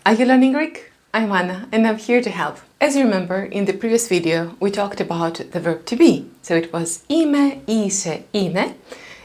Are you learning Greek? I'm Anna and I'm here to help. As you remember, in the previous video we talked about the verb to be. So it was είμαι, είσαι, είναι,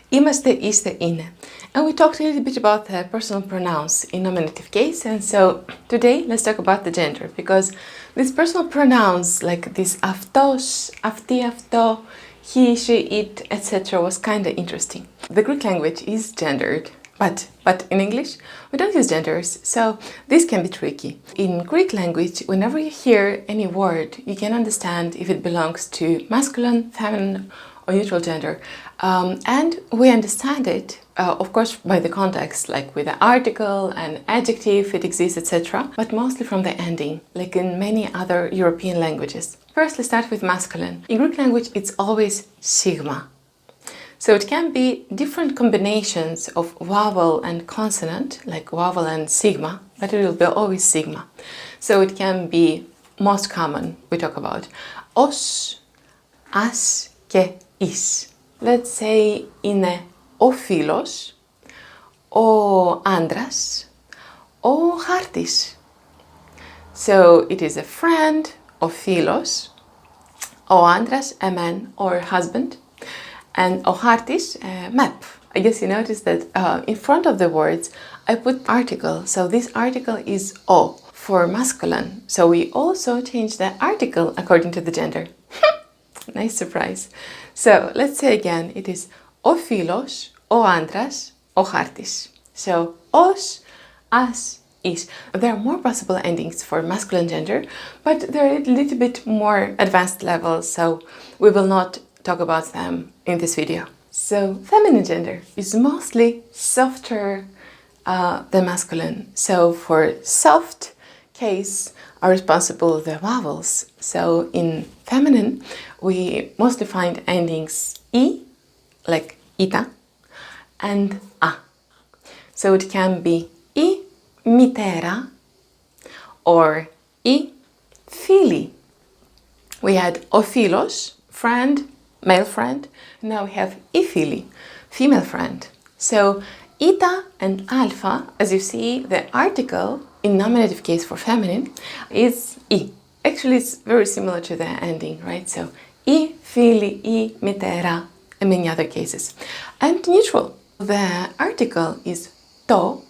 είμαστε, είστε, είναι. And we talked a little bit about the personal pronouns in nominative case, and so today let's talk about the gender, because these personal pronouns like this αυτός, αυτή, αυτό, he, she, it, etc. was kind of interesting. The Greek language is gendered, but in English we don't use genders, so this can be tricky. In Greek language, whenever you hear any word, you can understand if it belongs to masculine, feminine, or neutral gender. And we understand it, of course, by the context, like with the article and adjective, it exists, etc., but mostly from the ending, like in many other European languages. First, let's start with masculine. In Greek language, it's always sigma. So it can be different combinations of vowel and consonant, like vowel and sigma, but it will be always sigma. So it can be most common, we talk about os, as και is. Let's say είναι ο φίλος, ο άντρας, ο χάρτης. So it is a friend, ο φίλος, ο άντρας, a man or husband, and ο χάρτης, a map. I guess you noticed that in front of the words I put article, so this article is o for masculine. So we also change the article according to the gender. Nice surprise. So let's say again, it is ο φίλος, ο άντρας, ο χάρτης. So os, as, is. There are more possible endings for masculine gender, but they're a little bit more advanced level, so we will not talk about them in this video. So feminine gender is mostly softer than masculine. So for soft case are responsible the vowels. So in feminine, we mostly find endings I, like ita, and a. So it can be I μητέρα or I φίλη. We had ο φίλος, friend, male friend. Now we have I φίλη, female friend. So ita and alpha, as you see, the article in nominative case for feminine is I. Actually, it's very similar to the ending, right? So I φίλη, I μητέρα, and many other cases. And neutral, the article is to,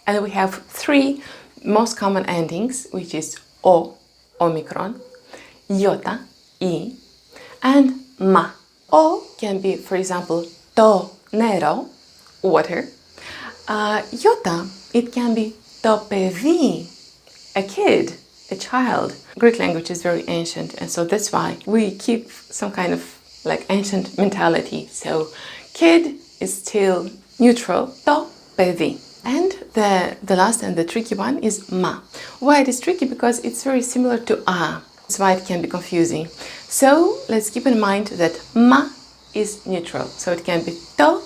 and we have three most common endings, which is o, omicron, iota, I, and ma. O can be, for example, to nero, water. Iota, it can be to παιδί, a kid, a child. Greek language is very ancient, and so that's why we keep some kind of like ancient mentality. So kid is still neutral, to παιδί. And the last and the tricky one is ma. Why it is tricky? Because it's very similar to a. That's why it can be confusing. So let's keep in mind that ma is neutral. So it can be to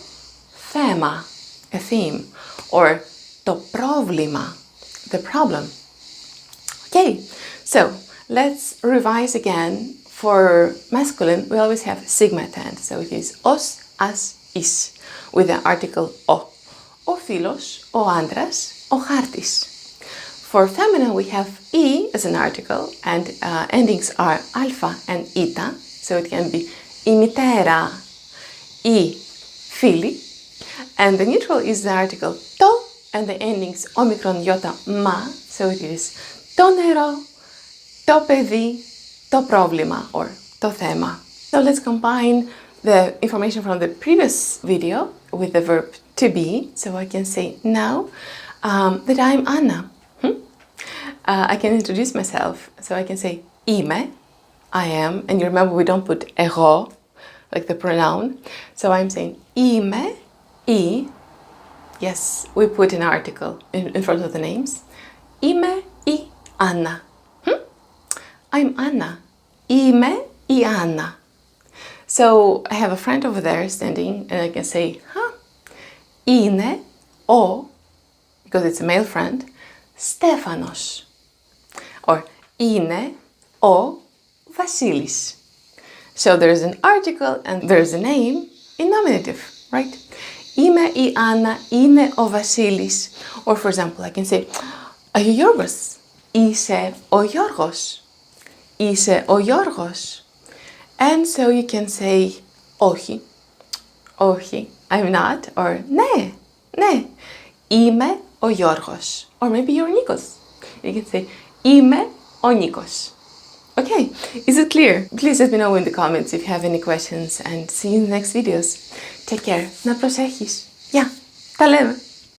θέμα, a theme, or to πρόβλημα, the problem. Okay, so let's revise again. For masculine, we always have sigma at the end. So it is os, as, is, with the article o. Ο φίλος, ο άντρας, ο χάρτης. For feminine, we have I as an article, and endings are alpha and ita. So it can be η μητέρα, η φίλη. And the neutral is the article to, and the endings omicron, iota, ma. So it is το νερό, το παιδί, το πρόβλημα, or το θέμα. So let's combine the information from the previous video with the verb to be. So I can say now that I'm Anna. I can introduce myself. So I can say είμαι, I am. And you remember we don't put εγώ, like the pronoun. So I'm saying είμαι, I. Yes, we put an article in front of the names. Είμαι η Anna. I'm Anna. Είμαι η Anna. So I have a friend over there standing, and I can say, είναι ο, because it's a male friend, Στέφανος. Or είναι ο Βασίλης. So there's an article and there's a name in nominative, right? Είμαι η Άννα, είναι ο Βασίλης. Or for example, I can say, Are you Yorgos? Είσαι ο Γιώργος. Είσαι ο Γιώργος. And so you can say όχι. Όχι, I'm not. Or ναι, ναι. Είμαι ο Γιώργος. Or maybe you're Nikos. You can say είμαι ο Nikos. Okay, is it clear? Please let me know in the comments if you have any questions and see you in the next videos. Take care. Να προσέχεις. Γεια. Τα λέμε.